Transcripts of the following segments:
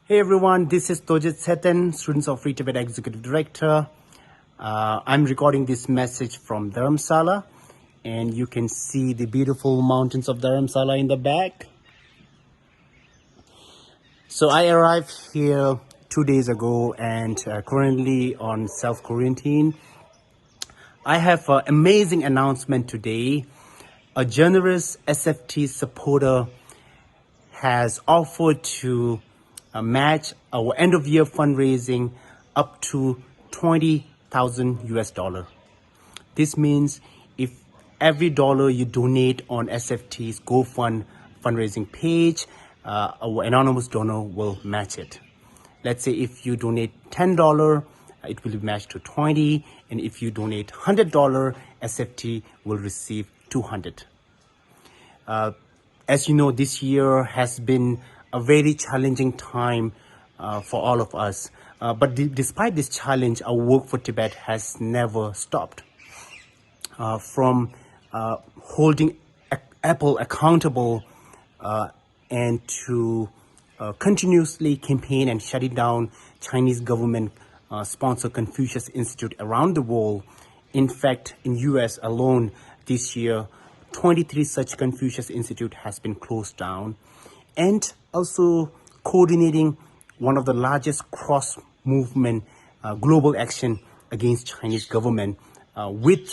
Hey everyone, this is Dorjee Tseten, Students of Free Tibet Executive Director. I'm recording this message from Dharamsala, and you can see the beautiful mountains of Dharamsala in the back. So I arrived here 2 days ago and currently on self-quarantine. I have an amazing announcement today. A generous SFT supporter has offered to match our end of year fundraising up to 20,000 US dollar. This means if every dollar you donate on SFT's GoFund fundraising page, our anonymous donor will match it. Let's say if you donate $10, it will be matched to 20, and if you donate $100, SFT will receive 200. As you know, this year has been a very challenging time for all of us. But despite this challenge, our work for Tibet has never stopped. From holding Apple accountable and to continuously campaign and shutting down Chinese government sponsored Confucius Institute around the world. In fact, in US alone this year, 23 such Confucius Institute has been closed down, and also coordinating one of the largest cross-movement global action against Chinese government with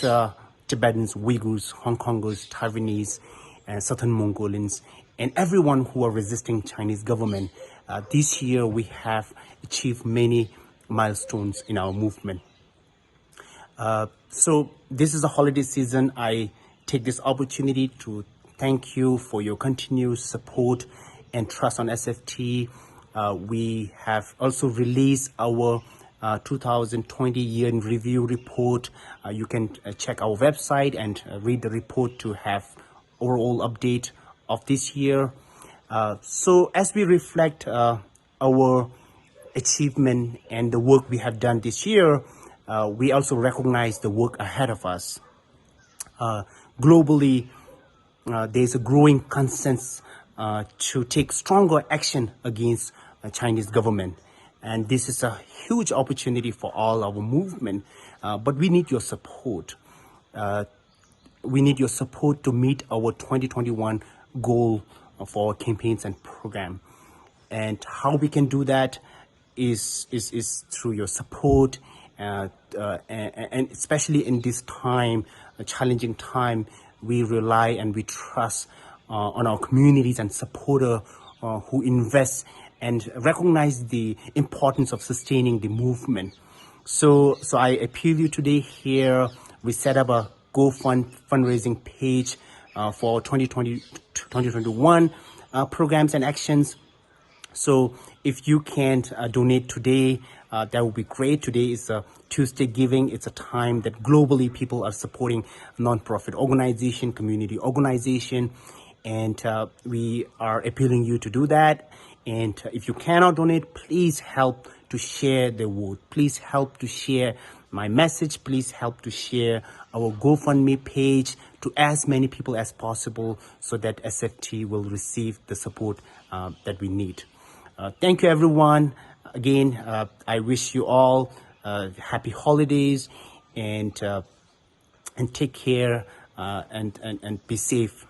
Tibetans, Uyghurs, Hong Kongers, Taiwanese, and Southern Mongolians, and everyone who are resisting Chinese government. This year we have achieved many milestones in our movement. So this is a holiday season. I take this opportunity to thank you for your continued support and trust on SFT. We have also released our 2020 year in review report. You can check our website and read the report to have overall update of this year. So as we reflect our achievement and the work we have done this year, we also recognize the work ahead of us. Globally, there's a growing consensus to take stronger action against Chinese government. And this is a huge opportunity for all our movement, but we need your support. We need your support to meet our 2021 goal for our campaigns and program. And how we can do that is through your support, and especially in this time, a challenging time, we rely and we trust on our communities and supporters who invest and recognize the importance of sustaining the movement. So I appeal you today here. We set up a GoFund fundraising page for 2021 programs and actions. So if you can't donate today, that would be great. Today is a Tuesday Giving. It's a time that globally people are supporting non-profit organization, community organization, and we are appealing you to do that. And if you cannot donate, please help to share the word. Please help to share my message. Please help to share our GoFundMe page to as many people as possible so that SFT will receive the support that we need. Thank you, everyone. Again, I wish you all happy holidays and take care and be safe.